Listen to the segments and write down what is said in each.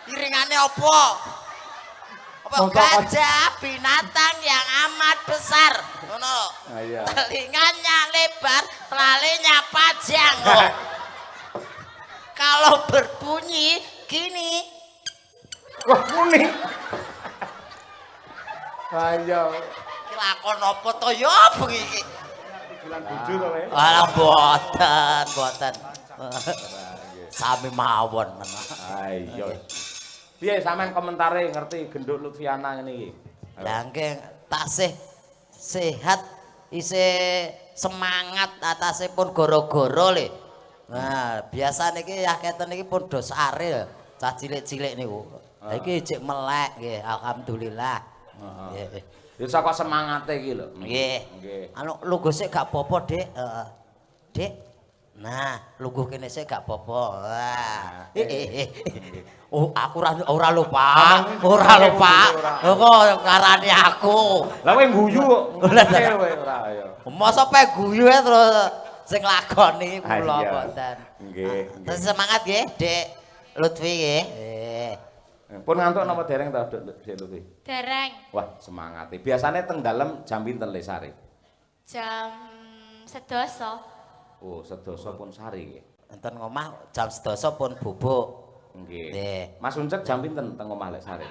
Iringane apa? Apa gajah binatang yang amat besar. Ngono. Iya. Telinganya lebar, telalinya panjang kok. Kalau berbunyi gini. Wah, kuning. Ayo. Iki lakon apa to ya bengi? Bulan bojo to kowe. Alah mboten. Sami mawon men. Ayo. Piye sampean komentare ngerti genduk Lutfiana ngene iki? Lah nggih tasih sehat isih semangat atasipun goro-goro le. Nah, biasa niki aketen niki pun do sare cah cilik-cilik niku. Lah iki jek melek nggih, alhamdulillah. Nggih. Ya saka semangate iki lho. Nggih. Nggih. Anu lungguh sik gak apa-apa, Dik. Dik. Nah, lungguh kene sik gak apa-apa. Wah. Oh, aku ora lupa. Ora lupa. Kok ngarani aku. Lah kowe guyu kok. Kowe ora ya. Masa pe guyu terus sing lakoni kula mboten. Nggih. Terus semangat nggih, Dik Lutfi nggih. Pun ngantuk napa dereng ta, Dik Lutfi? Dereng. Wah, semangate. Biasane teng dalem jam pinten le sare? Jam 11. Oh, sedasa pun sari nggih. Enten ngomah jam 11 pun bubuk. Nggih. Nggih. Mas Uncek jam pinten teng omah lek sare?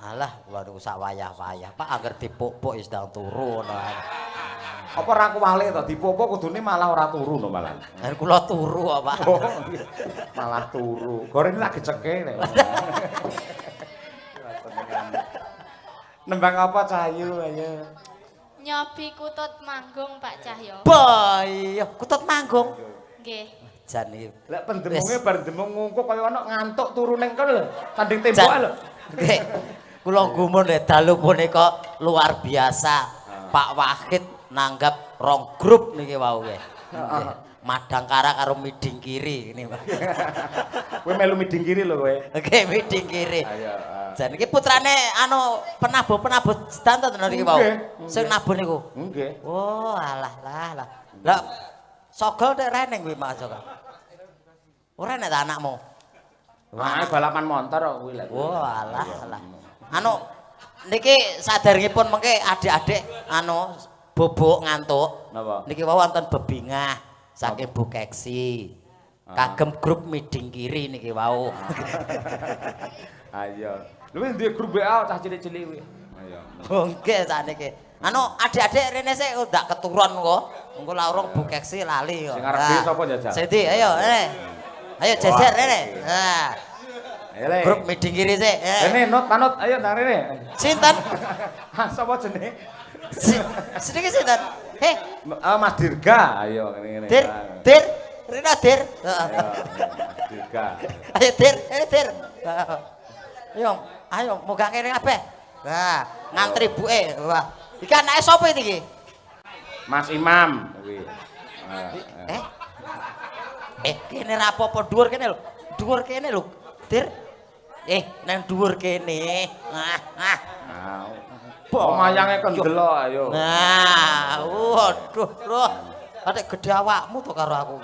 Alah, waduh sak wayah-wayah. Pak agar dipuk-puk wis ndang turu ngono ae. Apa ra kuwale to dipupuk kudune malah ora turu no malah. Kan kula turu kok, Pak. Oh, malah turu. Goreng tak geceke nek. Nembang apa Cahyu ayo. Nyobi kutut manggung Pak Cahyo. Boy, kutut manggung. Nggih. Jan iki. Lek pendemunge bar demung ngungkuk kaya ana ngantuk turu ning kono lho, tanding tembok lho. Nggih. Kula gumun dalu punika luar biasa. Pak Wahid nanggap rong grup niki wau nggih. Madangkara karo miding kiri ini. Kowe melu miding kiri lho kowe. Nggih, miding kiri. Ayo. Jan iki putrane anu penabuh sedanten niki wau. Sing nabuh niku. Nggih. Oh, alah lah. Lah Sogol nek reneng kuwi Mas Sogol. Ora nek anakmu. Wah, balapan motor kok kuwi lek. Oh, alah. Anu niki saderengipun mengke adik-adik anu bubuk ngantuk. Napa? Niki wau wonten bebingah saking Bu Keksi. Kagem grup miding kiri niki wau. Ayo. Lu wis duwe grup WA cah cilik-cilik kuwi. Ayo. Oh nggih sakniki. Anu adik-adik rene sik ndak keturun kok. Engko la urung Bu Keksi lali kok. Sing arep dhewe sapa jajal? Sedi, ayo rene. Ayo jejer rene. Nah. Ayo le. Grup miding kiri sik. Rene nut panut ayo nang rene. Sinten? Ah sapa jenenge? Sedikit sinten? Heh, Mas Dirga. Ayo ngene-ngene. Dir, Rina Dir. Ayo. Dirga. Ayo Dir, Dir. Ayo, ayo muga kene kabeh. Nah, ngantri buke. Wah, iki anake sapa iki? Mas Imam kuwi. Kene ra apa-apa dhuwur kene lho. Dhuwur kene lho, Dir. Nang dhuwur kene. Mayange kendel ayo. Nah, waduh, loh. Atik gedhe awakmu to karo aku.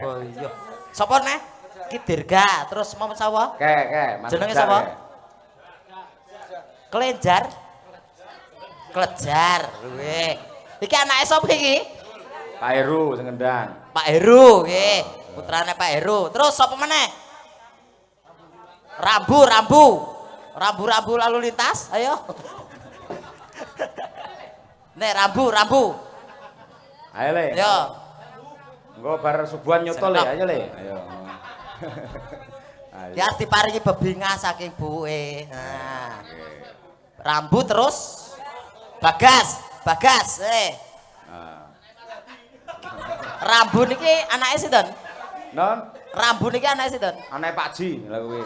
Oh iya. Sapa neh? Ki Dirga, terus mau sapa? Mas. Jenenge sapa? Kelenjar. Klejar. Weh. Iki anake sapa iki? Pak Heru sing ngendang. Pak Heru nggih, putrane Pak Heru. Terus sapa meneh? Rambu lalu lintas, ayo. Nek rambu. Ayo le. Yo. Engko bar subuhan nyutul le, ayo le. Ayo. Ayo. Ya diparingi bebingah saking buke. Nah. Rambu terus Bagas. Rambu niki anake sinten? Non, Rambu niki anake sinten? anake Pak Ji lha kuwi.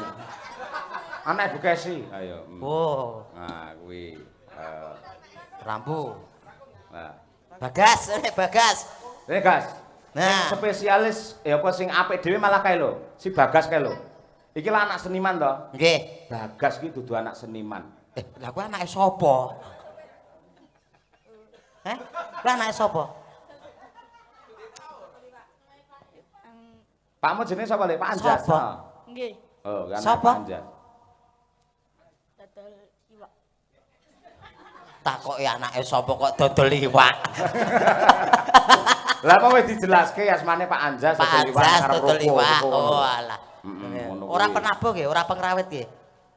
Anake Bu Kesi. Ayo. Oh, Nah, kuwi. Rambu. Nah. Bagas. Ini Gas. Nah. Spesialis ya apa sing apik dhewe malah kae lho. Si Bagas kae lho. Iki lah anak seniman to. Nggih. Bagas ki dudu anak seniman. Lah kuwi anake sapa? Kuwi anake sapa? Pakmu jenenge sapa le? Pak Anjas. Sapa? Nggih. Oh, kan Sapa? Anjas. Dodol iwak. Takoki anake sapa kok dodol iwak. Lah apa wis dijelaske asmane Pak Anjas Pak dodol iwak Anjas karo dodol roko, iwak. roko ngono. Oh alah. ngono Ora kuwi. penabuh nggih, ora pengrawit nggih.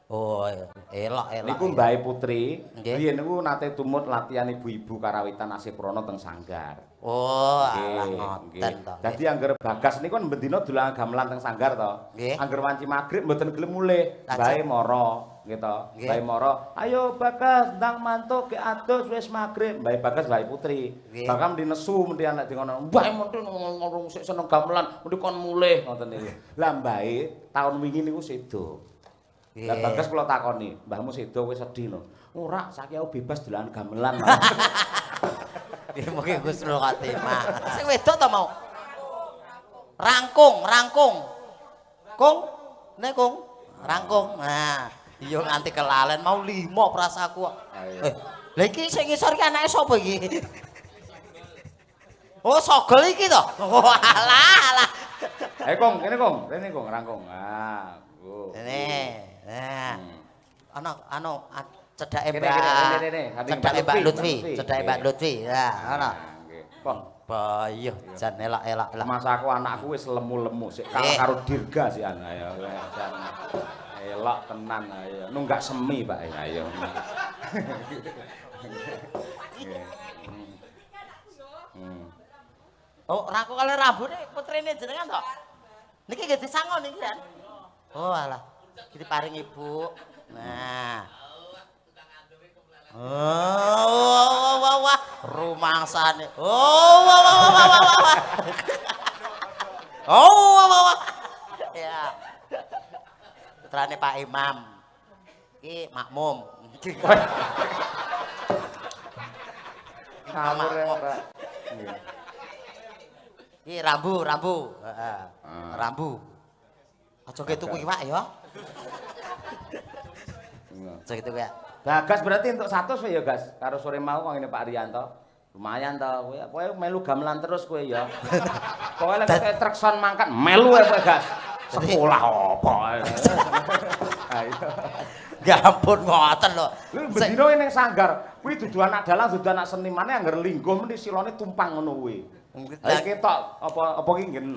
Oh, elok. Niku Mbahe Putri, Nggih. riyen niku nate tumut latihan ibu-ibu karawitan Asiprana teng Sanggar. Oh, Nggih, alah nggih. ngoten to. Dadi angger Bagas niku kan bendina dolan gamelan teng Sanggar to. Nggih. Angger wanci magrib mboten gelem mulih, Lajeng. Mbahe mara gitu. Nggih. Mbahe mara, "Ayo Bagas, ndang mantuk ke adus wis magrib." Mbahe Bagas Mbahe Putri. Nggih. Bahkan mesti nesu mesti anak di ngono. Mbahe mesti ngomong sik seneng gamelan, mesti kon mulih ngoten niku. Lah Mbahe taun wingi niku sedo. Lah Nggih. Bagas kula takoni, "Mbahmu sedo wis sedih no?" Ora, saiki aku bebas dolan gamelan. Nggih mungkin Gusnul Khotimah. Sing wedok to mau? Rangkung. Kung, nek kung, rangkung. Nah, iya nganti kelalen mau 5 prasaku. Ayo. Lah iki sing ngisor iki anake sapa iki? Oh, sogel iki to. Oh, alah. Ayo Kong, kene Kong, rene Kong, rangkung. Ah, Bu. Ini. Nah. Anu cedake Kene, Mbak. kene. Hati Cedake Mbak Mbak Lutfi. Lutfi, cedake Mbak Lutfi. Nah, ngono. Nggih. Kong, Bayuh, jan elak. mas aku anakku wis lemu-lemu sik kalah karo Dirga sih ana ya. Jan. Elok tenan ayo. Nunggak semi, Pak ayo. Oh, raku kali rambutnya putrine jenengan toh? Niki nggih disangon niki kan? Oh, alah. Iki paring Ibu. Nah. Oh, wah. Rumangsane. Oh, wah. Oh, wah. Ya. Putrane Pak Imam. Iki makmum. Ngawur ya, Pak. Iki rambu. Heeh. Rambu. Aja ketuku iwak ya. Aja ketuku ya. Bagas berarti untuk 100 ya, Gas. Karo sore mau kok ngene Pak Riyanto. Lumayan to kowe. Kowe melu gamelan terus kowe ya. Kowe lek kayak truk son mangkat melu ae kowe, Gas. Sekolah apa? Ayo. Gampun ngoten lho. Lho bendina ning Sanggar, kuwi dudu anak dalang, dudu anak senimane anggar lingguh mesti silone tumpang ngono kuwi. Lah ketok apa ki nggen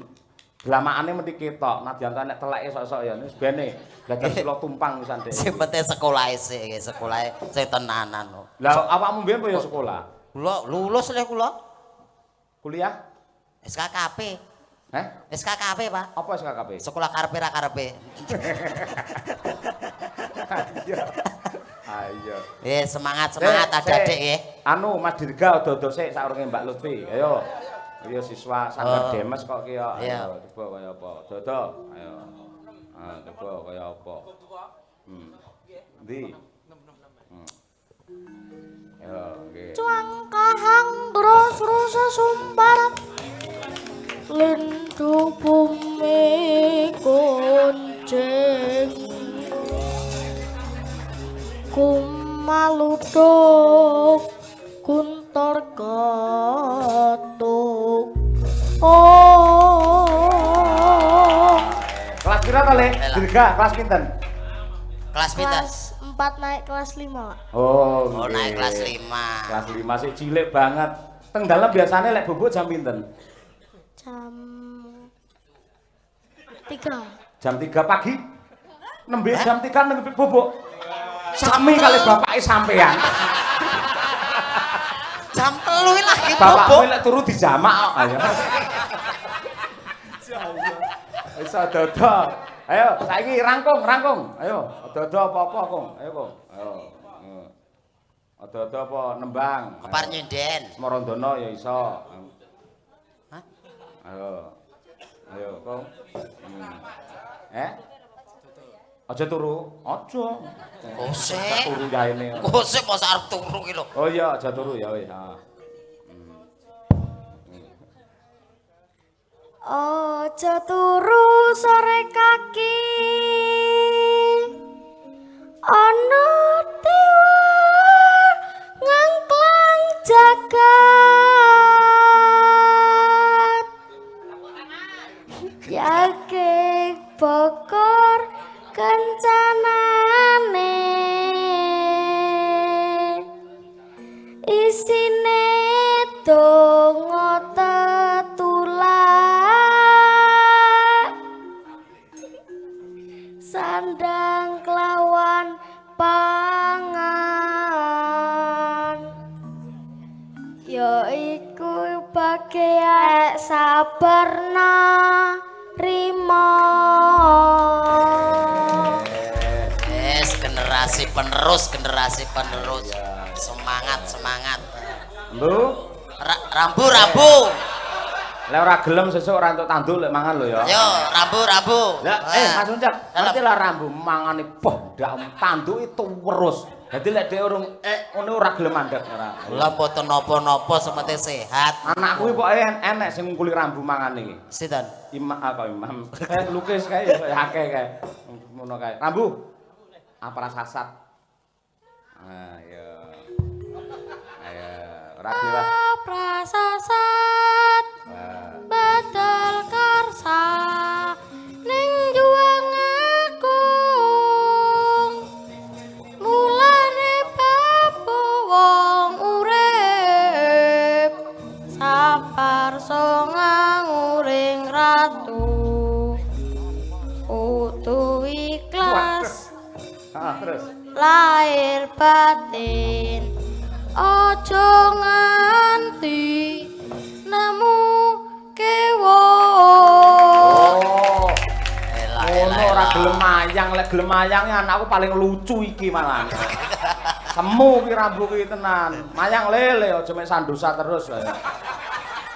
blamakane mesti ketok. Nadyan nek teleke sok-sok ya wis bene. Belajar sila tumpang wisan Dek. Sing penting sekolahe sik, sekolahe sing tenanan lho. Lah awakmu mbiyen apa ya sekolah? Kula lulus lho kula. Kuliah? SKKP. Heh? SKKP, Pak. Apa SKKP? Sekolah karepe ra karepe. Ayo. Semangat adik-adik nggih. Anu Mas Dirga odo-odo sik saurunge Mbak Lutfi. Ayo. Iya siswa Sanggar Oh. Demes kok ki ya. Iya. Ayo coba kaya apa? Dodo. Ayo. Ah, coba kaya apa? Ndi? Yo, nggih. Cuang kahang terus sesumbar lendu bumi gonceng kumaluduk kuntor gatuk Kelas pira to, Le? Elah. Dirga, kelas pinten? Kelas pinten? kelas 4 naik kelas 5. Oh, Oh, nggih. naik kelas 5. Kelas 5 sih cilik banget. Teng dalem biasane lek bubuk jam pinten? Jam 3. Jam 3 pagi. Nembe jam 3 nembe bubuk. Sami kali bapake sampean. Jam 3 lagi Bapakmu bubuk. lek turu dijamak kok. Ayo. Wis dodo. Ayo, saiki rangkung. Ayo, dodo apa-apa, Kong. Ayo, Kong. Ayo. Dodo apa nembang? Kepar nyinden. Smarandana ya iso. Hah? Ayo, Kong. Aja turu. Aja. Kosek. Turu jaene. Kosek mos arep turu ki lho. Oh iya, aja turu ya wis. Aja turu sore kaki ana dewa ngangklang jagat yake bokor kencanane isine donga tetulak sandang kelawan pangan yaiku bagian sabarna rimo. Yes, generasi penerus semangat Bu rambu lek ora gelem sesuk ora entuk tanduk lek mangan lho ya. yo rambu Lah Mas Uncak ngerti lah rambu mangane poh ndak tanduk itu terus. Dadi lek dhek urung ngono ora gelem mandek ora. lah boten napa-napa semete sehat Anakku iki pokoke enek sing ngungkuli rambu mangan iki. sinten Imam. Lukis kae ya akeh kae. Ngono kae. Rambu. Apa sasat? Ayo. Ora dhewe. Prasasat badal karsa ning juang aku mulane babo wong urip saparsa nguring ratu kudu ikhlas Terus. lahir batin ojo nganti nemu kewo. Ngono ora gelem mayang, lek gelem mayange anakku paling lucu iki malah. Semu ki rambu ki tenan. Mayang lele aja mek sandosa terus ya.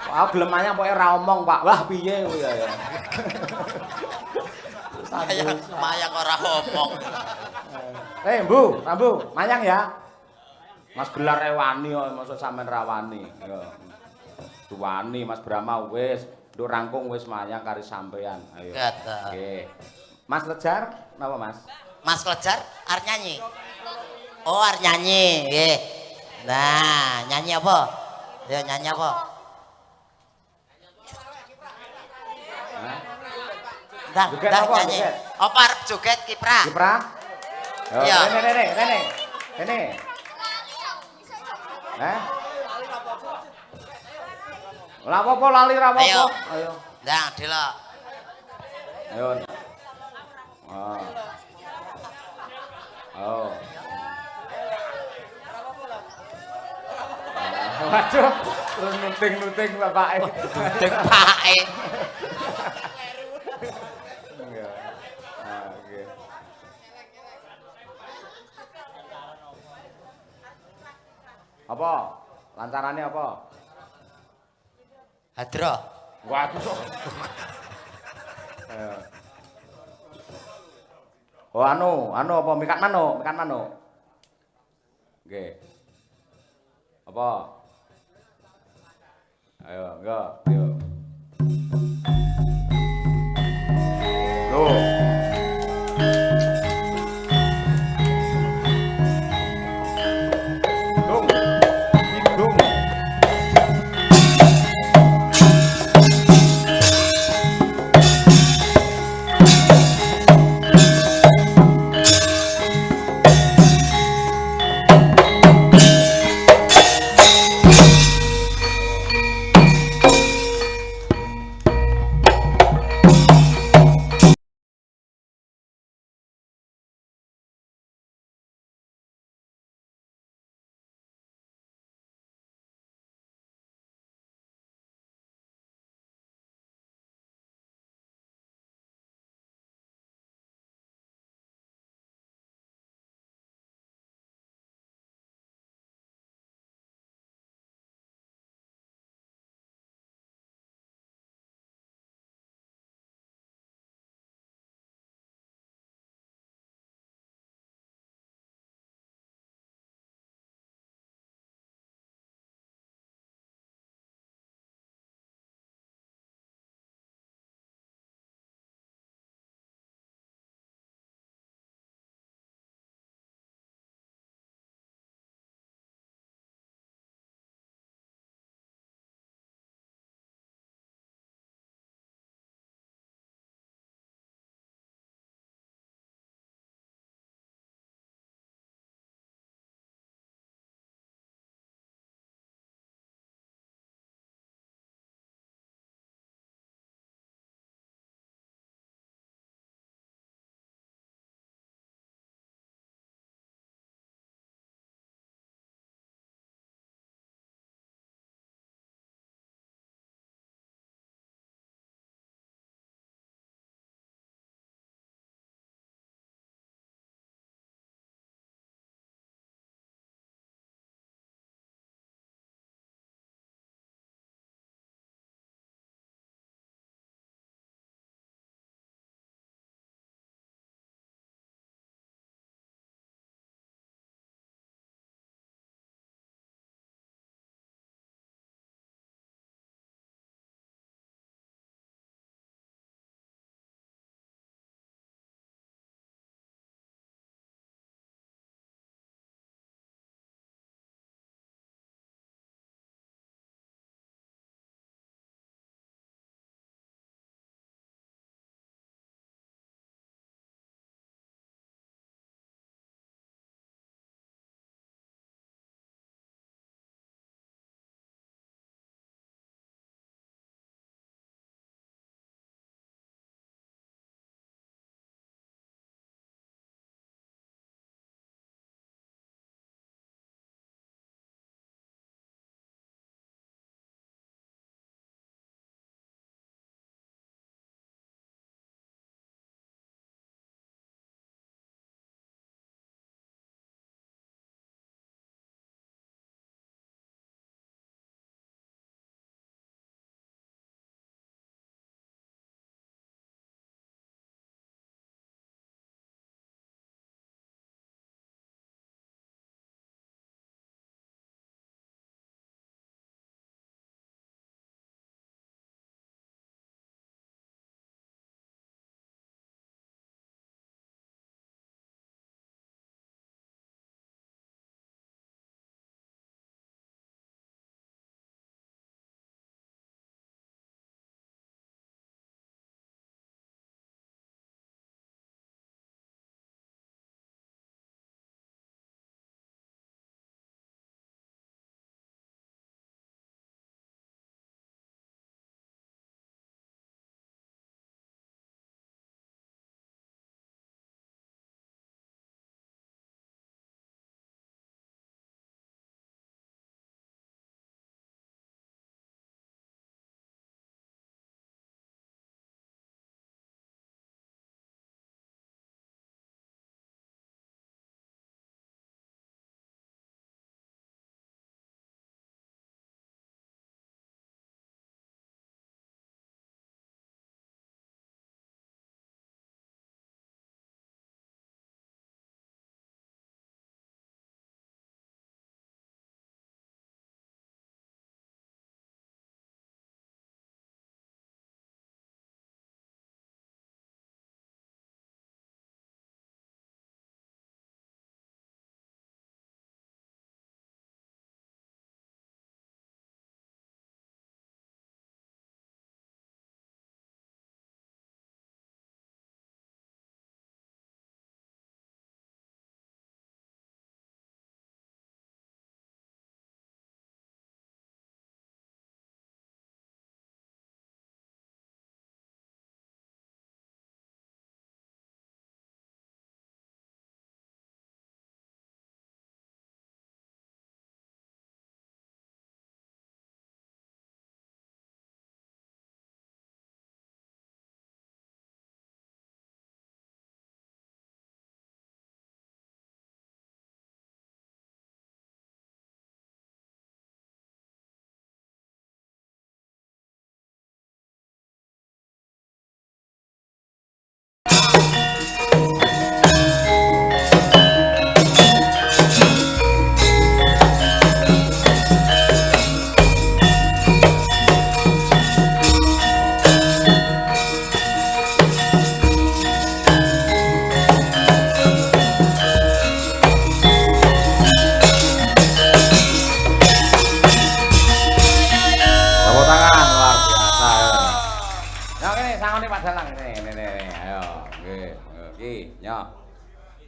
Aku gelem mayang pokoke ora omong, Pak. Wah, piye kuwi ya. mayang ora omong Bu, rambu, mayang ya. Mas gelar wani kok mosok sampean rawani. Yo. Duwani Mas Brahma wis, nduk rangkung wis mayang kari sampean. Ayo. Oke. Mas Lejar, napa Mas? Mas Klejar arep nyanyi oh arep nyanyi nggih nah nyanyi apa ya nyanyi apa dah Joget dah apa, nyanyi joget? apa arep joget kiprah Kiprah. Yo, Iya. Rene. Lah apa lali ra apa? Ayo. Ayo. dah delok Ayo. Oh. Waduh, nuting bapake. dek pake Iya. Oke. Apa? Lancarane apa? hadro Waduh. Oh anu apa mikat manuk? Nggih. Apa? Ayo, enggak. Yo. Loh.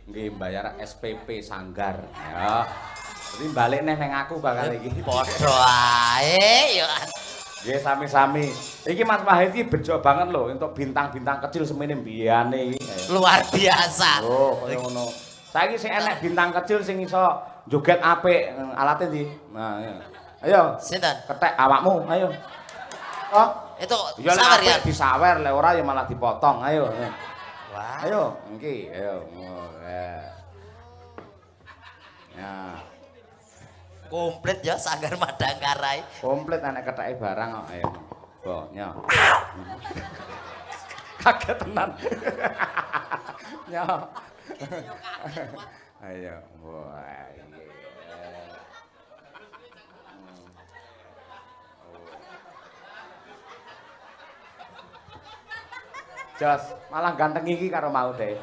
nggih bayar SPP Sanggar. Ya. Jadi balik neh neng aku bakal iki. Padha ae ya. Nggih sami-sami. Iki Mas Wahid iki bejo banget lho untuk bintang-bintang kecil semene mbiyane iki. Luar biasa. Oh, kaya ngono. Saiki sing enek bintang kecil sing iso joget apik, alate ndi? Nah, ya. Ayo. Sinten? Ketek awakmu, ayo. Oh, Itu ya lek sawer ya. apik disawer, lek ora ya malah dipotong. Ayo. Wah. Ayo, iki, ayo. Oh, ya. Komplit ya Sanggar Madangkarai. Komplit anak keteke barang kok. Ayo. Bo, nya. Kaget tenan. Nya. Ayo. Wah. Jos, malah ganteng iki karo mau deh.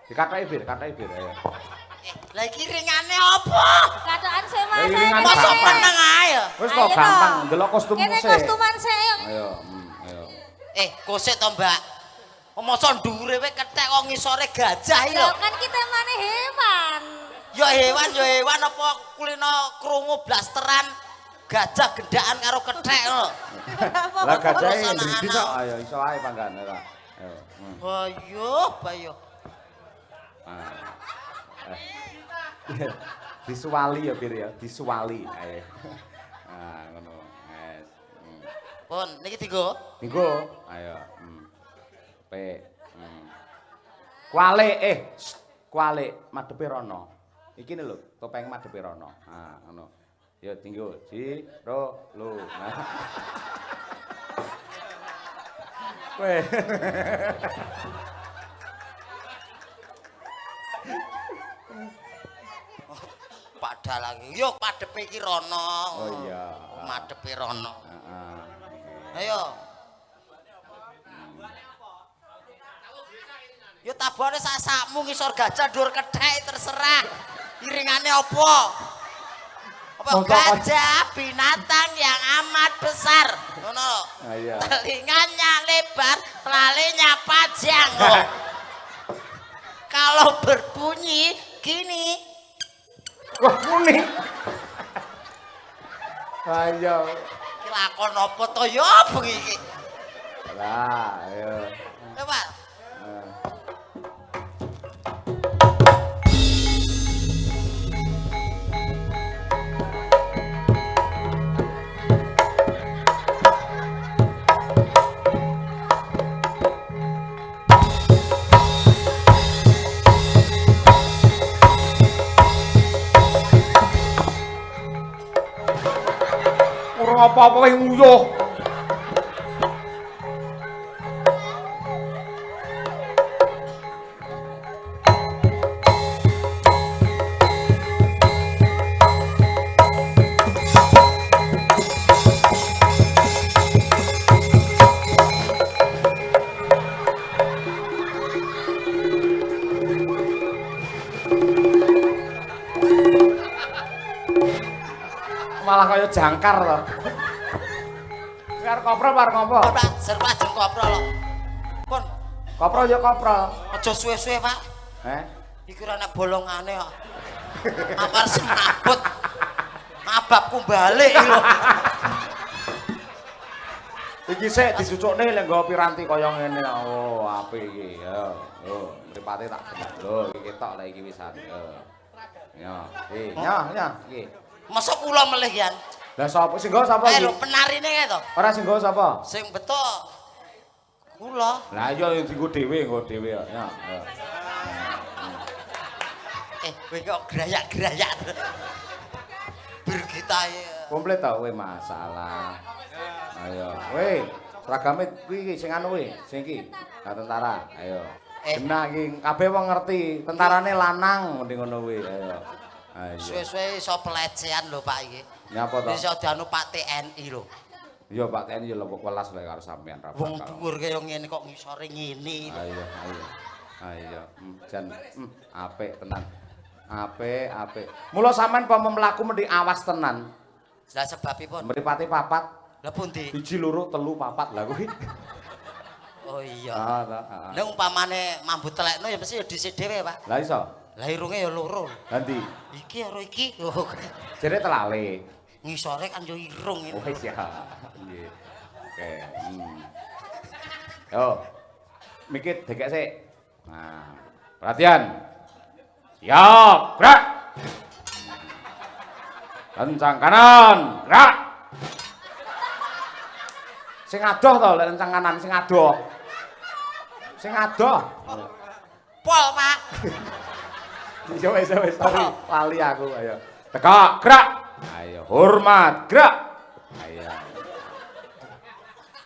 Dikatakan bir ayo. Lah iki ringane apa? Kataan sih Mas. Lah, iringan Masa gampang. meneng ae. Wis kok Ayo gampang, toh. delok kostum Kene sik. kostuman sih. Ayo, ayo. Kosek to, Mbak. Masa dhuwure we kethek kok ngisore gajah iki lho. Lah kan kita mana hewan. Ya hewan apa kulino krungu blasteran gajah gendaan karo kethek lho. Lah gajahe Terus ndriki anak-anak. sok, ayo iso ae panggan ora. Ayo. Bayo. Ah. Disuwali ya Bir ya, disuwali. Ayo. Ah, ngono. Wes. Pun niki dienggo. Minggu. Ayo. P. Kuali kuali madhepe rono. Iki lho, topeng madhepe rono. Ah, ngono. Ya tinggo. Jiro lu. Kowe. Padahal lagi. Yo madhepe iki rono. Oh iya. Madhepe rono. Heeh. Ayo. Yo tabone sak-sakmu ngisor gajah dhuwur kethek terserah. Iringane apa? Apa gajah binatang yang amat besar. Ngono. Ah, iya. Telinganya lebar, telalinya panjang kok. Kalau berbunyi gini. Wah, muni. Ayo. Iki lakon apa to ya bengi iki? Lah, ayo. Coba. Ora apa-apa wae nguyuh. Malah kaya jangkar to. Karo koprol bar ngopo? Pun Pak, serba jeng koprol lho. Pun, Koprol ya koprol. aja suwe-suwe Pak. Iki ora nek bolongane kok. Apal semaput. Ababku balik iki lho. Iki sik disucukne lek nggawa piranti kaya ngene. Oh, apik iki. Ya. Oh, mripate tak lho iki ketok lek iki wisan. Ya. Ya, iki. Masa kula melih yan. Lah sapa sing nggawa sapa iki? Lho penarine kae to. Ora sing nggawa sapa? Sing betok kula. Lah iya dienggo dhewe, nggo dhewe ya. Ya. Kowe kok gerayak-gerayak. Bergitae. Komplit ta kowe masalah. Ayo. Kowe seragame kuwi sing anu kuwi, sing iki. Nah, tentara. Ayo. Genah iki kabeh wong ngerti, tentarane lanang mending ngono kuwi. Ayo. Ayo. Suwe-suwe iso pelecehan lho Pak iki. Nyapa to? Iso dianu Pak TNI lho. Iya Pak TNI ya lembok welas wae karo sampean ra Wong bakal. dhuwur kaya ngene kok ngisore ngene. Ayo. Ayo. Jan apik tenan. Apik. Mula sampean apa mlaku mendhi awas tenan. Lah sebabipun. Mripate papat, Lah pundi? 1 2 3 4 lah kuwi. Oh iya. Heeh. Nek umpamane mambu telekno ya mesti ya dhisik dhewe, Pak. Lah iso. Lah irunge ya loro. Ganti. Iki karo iki. Jere telale. Ngisore kan yo irung Oh ini. iya. Nggih. Oke. Yo. Mikir dekek sik. Nah, perhatian. Siap, gerak. Kencang kanan, gerak. Sing adoh to, lek kencang kanan sing adoh. Sing adoh. Pol, Pak. Iya wis sorry, lali aku ayo. Tegak, gerak. Ayo, hormat, gerak. Ayo.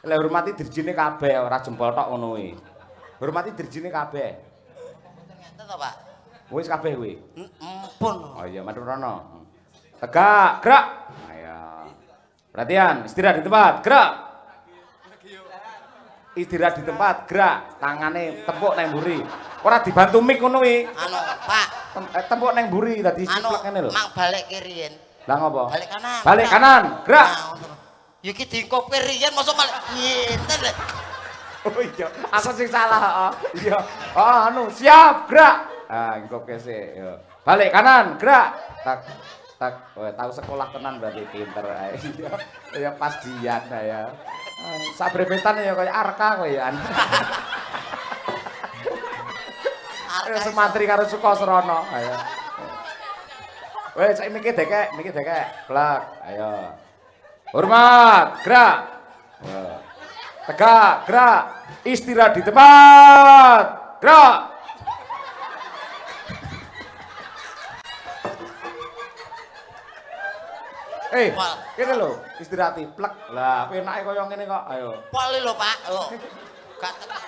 Lek hormati dirjine kabeh, ora jempol tok ngono kuwi. Hormati dirjine kabeh. Ngeten to, Pak. Wis kabeh kuwi. Ampun. Oh iya, matur rono. Tegak, gerak. Ayo. Perhatian, istirahat di tempat, gerak. Istirahat di tempat, gerak. Tangane tepuk nang mburi. Ora dibantu mik ngono kuwi. Anu, Pak. Tepuk nang mburi dadi Anu, siplek ngene lho. mang balik kiriyen. Lah ngopo? Balik kanan. Balik kanan, gerak. Nah, ngono. Ya iki diengkopke riyen mosok malah ngeten lho. Oh iya, aku sing salah, heeh. Iya. Oh, anu, siap, gerak. Ah, engkopke sik, yo. Balik kanan, gerak. Tak tak, tahu sekolah tenan berarti pinter ae. Iya. Ya pas dian ya. Sabrebetan ya kaya Arka koyan. Ya semantri karo Sukasrana, ayo. Wes, mikir dekek, Blak, ayo. Hormat, gerak. Tegak, gerak. Istirahat di tempat. Gerak. Kene lho, istirahati plek. Lah, penake kaya ngene kok. Ayo. Pol lho, Pak. Oh. Gak tenan.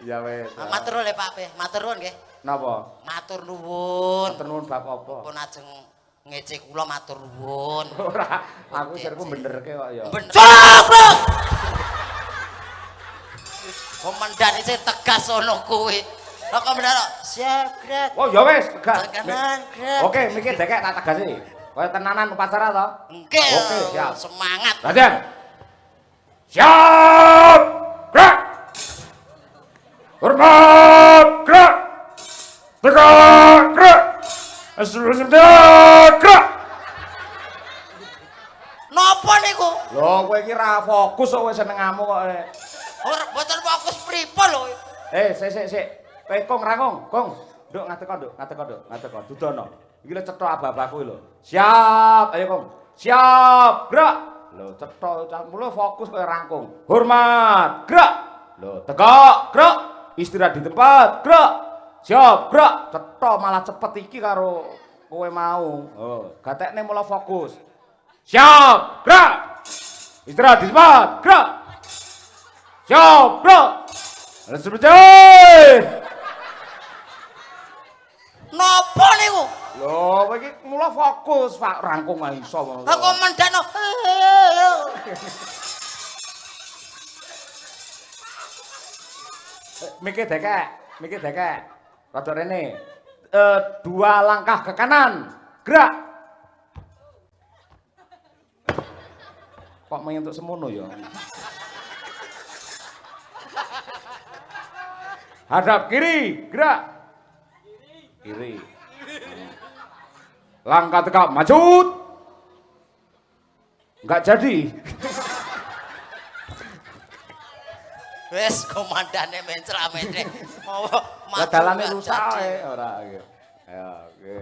Ya wes. Matur nuwun le Pak Pe, matur nuwun nggih. Napa? Matur nuwun. Matur nuwun bab apa? Pun ajeng ngece kula matur nuwun. Ora, aku sirku benerke kok ya. Bener. Coba. Komandan iki tegas ono kuwi. Lah komandan siap gerak. Oh ya wes, tegak. Kanan gerak. Oke, mikir dekek tak tegasi. Kaya tenanan upacara to? Nggih. Oke, siap. Semangat. Latihan. Siap. Gerak. Hormat, gerak. Tegak, gerak. Gerak. Napa niku? Lho, kowe iki ra fokus kok wis senengamu kok. Ora mboten fokus pripun lho. Sik. Kowe kong rangong, kong. Nduk ngadeg, dudono. Iki lho cetha abah-abahku lho. Siap, ayo kong. Siap, gerak. Lho, cetha campur fokus kowe rangkung. Hormat, gerak. Lho, tegak, gerak. Istirahat di tempat, gerak. Siap, gerak. Cetha malah cepet iki karo kowe mau. Oh, gatekne mula fokus. Siap, gerak. Istirahat di tempat, gerak. Siap, gerak. Let's begin. Napa niku? Lho, kowe iki mula fokus, Pak. Rangkung ae iso. Lah komandan. Mikir dekek. Rada rene. 2 langkah ke kanan. Gerak. Kok menyentuk semono ya? Hadap kiri, gerak. Kiri. Langkah tegak, maju. Enggak jadi. Wes komandane mencra-mencre. Lah dalane rusak ae ora iki. Ayo, oke.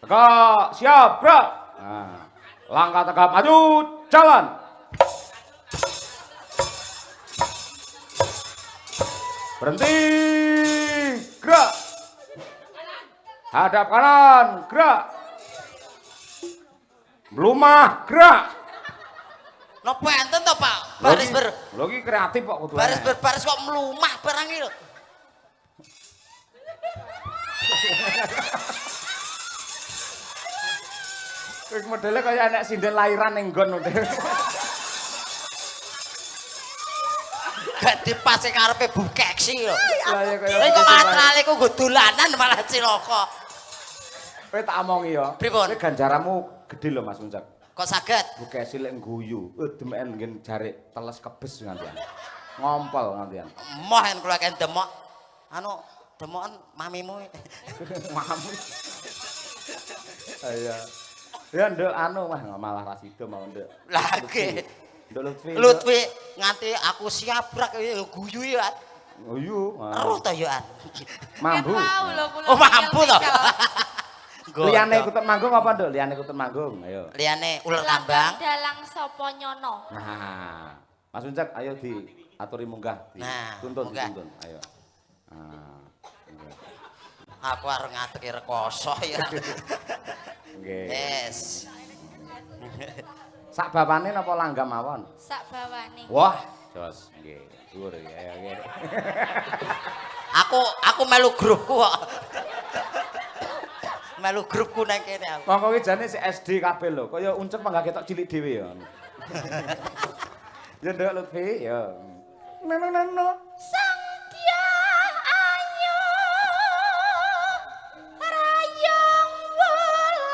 Tegak, siap, gerak. Nah, langkah tegak maju, jalan. Berhenti, gerak. Hadap kanan, gerak. Melumah, gerak. Napa enten to, Pak? Baris ber Lho iki kreatif kok kudu. baris berbaris kok melumah barang iki lho. Wis modele kaya anak sinden lahiran ning nggon model. Gak dipase karepe bukeksi lho. Lah ya kaya. Lha kok matrale ku nggo dolanan malah cilaka. Kowe tak omongi ya. Pripun? Kowe ganjaramu gede lho Mas Uncak. Kok saged? Buke silik guyu. Demen ngen jarik teles kebes ngantian. Ngompol ngantian. Moh en kula kan demok. Anu demoken mamimu. Mami. Iya. Ya nduk anu wah malah ra sida mau nduk. Lagi. Nduk Lutfi. Lutfi nganti aku siabrak guyu ya. Guyu. Eruh to yo an. Mambu. Oh mampu to. Liyane ikut manggung apa nduk? Liyane ikut manggung. Ayo. Liyane ular kambang. Dalang sapa nyono. Nah, Mas Uncak ayo diaturi munggah. Nah, tuntun munggah. dituntun. Ayo. Nah. Aku arep ngadeki rekoso ya. Nggih. Yes. Sak bapane napa langgam mawon? Sak bawane. Wah, jos nggih. Dhuwur ya nggih. Aku melu grupku kok. Melu grupku nang kene aku. Monggo iki jane si SD kabeh lho. Kaya Uncek mangga ketok cilik dhewe ya. Ya nduk Lutfi ya. Nono. Sangkya ayo rayong wulan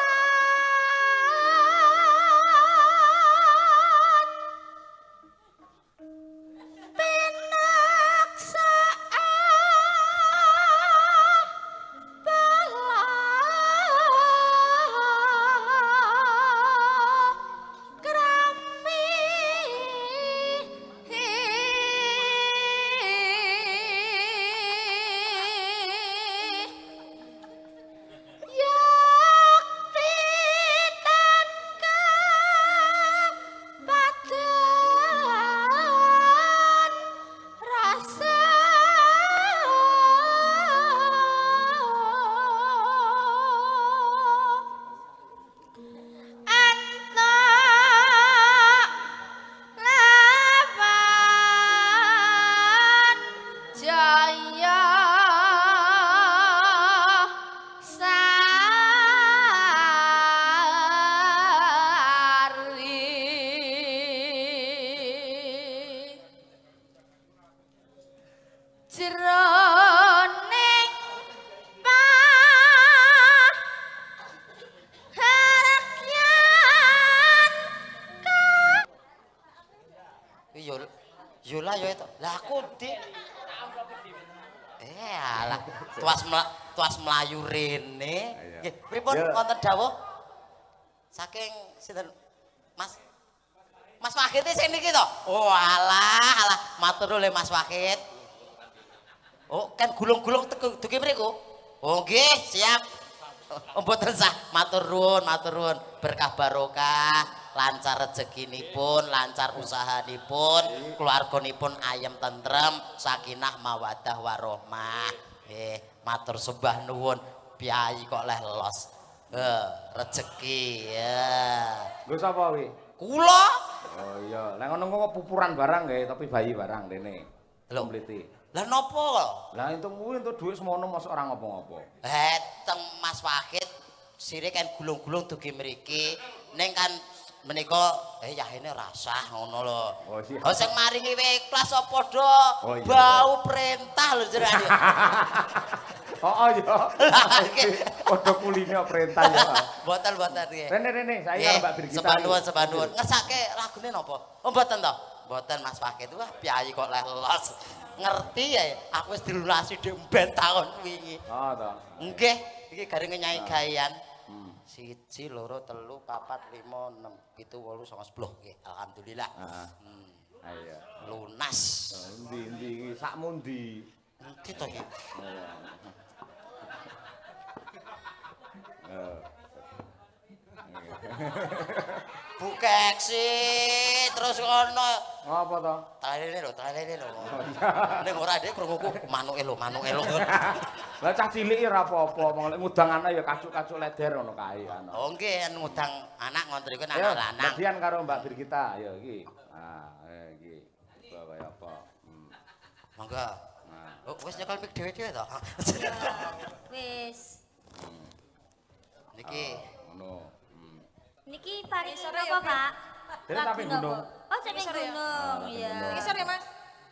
Yola yo itu. Lah aku di alah tuas melayu rene. Nggih, pripun wonten dawuh? Saking sinten Mas Wahid sing niki to? Oh alah, matur nuwun Mas Wahid. Oh, kan gulung-gulung dugi mriku. Oh nggih, siap. Mboten sah, matur nuwun, berkah barokah, lancar rezekinipun, lancar usahanipun, keluarganipun ayem tentrem, sakinah mawaddah warahmah. Matur sembah nuwun, piyai kok leh los. Rezeki ya. Lho sapa kuwi? Kula. Oh iya, lek ngono kok pupuran barang nggih, tapi bayi barang dene. Kompliti. Lah napa? Lah entuk kuwi entuk dhuwit semono mosok ora ngopo-ngopo. Teng Mas Wahid sire kan gulung-gulung dugi mriki ning kan menika yahene rasah ngono lho. Oh iya. Oh sing maringi ikhlas apa do Oh, iya. bau perintah lho jenenge. Oh iya. Padha kuline perintah ya. Boten nggih. Rene saya karo Mbak Birgita. Sepanuwun. Ngersake lagune napa? Oh mboten to. Mboten Mas Wahid wah piyayi kok leh los. Ngerti ya, aku wis dilunasi dhek ben taun wingi. Oh to. Nggih, iki garinge nyai gayan. 1 2 3 4 5 6 7 8 9 10 nggih. Alhamdulillah. Ayo. Lunas. Endi iki sakmundi. Endi to iki? Bukeksi terus ngono. Apa to? Talene lho. Ning ora dhek krunguku manuke lho. Lah cah cilik ora apa-apa, mong lek ngudang anak ya kacuk-kacuk leder ngono kae ana. Oh nggih, ngudang anak ngontri ku Ayo, anak lanang. bagian karo Mbak Birgita, ayo iki. Iki. Kaya apa? Monggo. Oh, wis nyekel mik dhewe-dhewe to. Wis. Niki Ngono. Niki paringi apa, Pak? Dene tapi gunung. Oh, cek gunung, iya. Ngisor ya, Mas?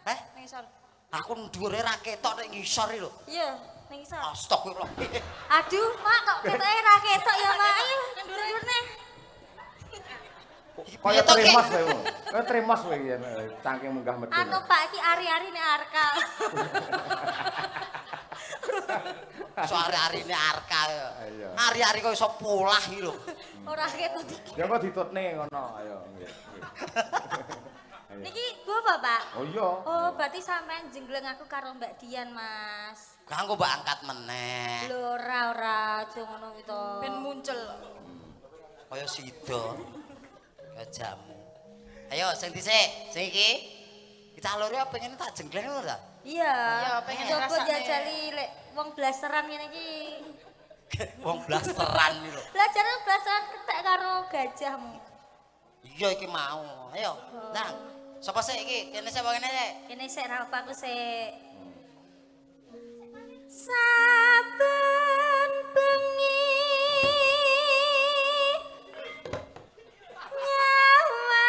Eh, Ngisor. aku ndhuwure ra ketok nek ngisor iki lho. Iya, ning isor. Astagfirullah. Aduh, Mak kok ketoke ra ketok ya, Mak. Ayo, ndur-ndur neh. Kaya to, Ki? tremos kowe. Kaya tremos kowe yen saking munggah medhun. Anu Pak iki ari-ari nek Arka. Suare-arine Arka. Iya. Ari-ari kok iso polah iki lho. Ora ketut iki. Ya kok ditutne ngono, ayo. Nggih. Niki bapak, Pak. Oh iya. Oh, berarti sampean jengleng aku karo Mbak Dian, Mas. Kanggo mbak angkat meneh. Lho ora aja ngono kuwi to. Ben muncul. Kaya sida. Kaya jamu. Ayo sing dhisik, sing iki. Kita loro pengen tak jenggleng ngono ta? Iya. Iya, pengen coba ngrasakne. jajali lek wong blasteran ngene iki. Wong blasteran iki lho. Belajar blasteran ketek karo gajahmu. Iya iki mau. Ayo. Nang. Sapa sik iki? Kene sapa kene sik? Kene sik ra apa aku sik. Saben bengi nyawa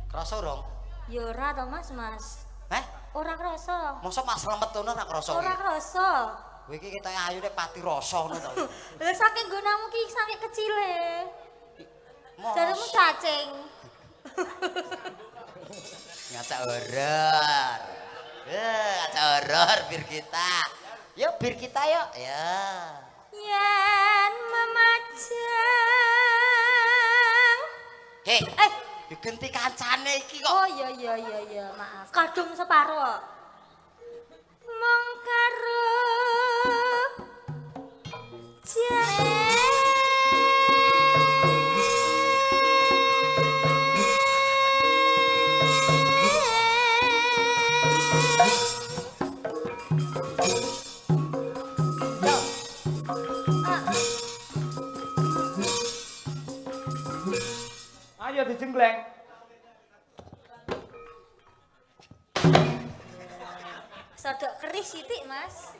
Krasa urung? Ya ora to Mas, Mas. Heh? Ora krasa. Mosok Mas Slamet ngono ra krasa Ora iki? krasa. Kowe iki ketoke ayu nek pati rasa ngono to. Lah saking nggonamu ki saking kecile. Mos. Jaremu cacing. Ngacak horor. Ngacak horor bir kita. Yuk bir kita yuk. Ya. Yen memajang. Hei, digenti kancane iki kok. Oh iya, maaf. Kadung separo. Mong karo Ayo dijenggleng. Sodok keris sithik, Mas.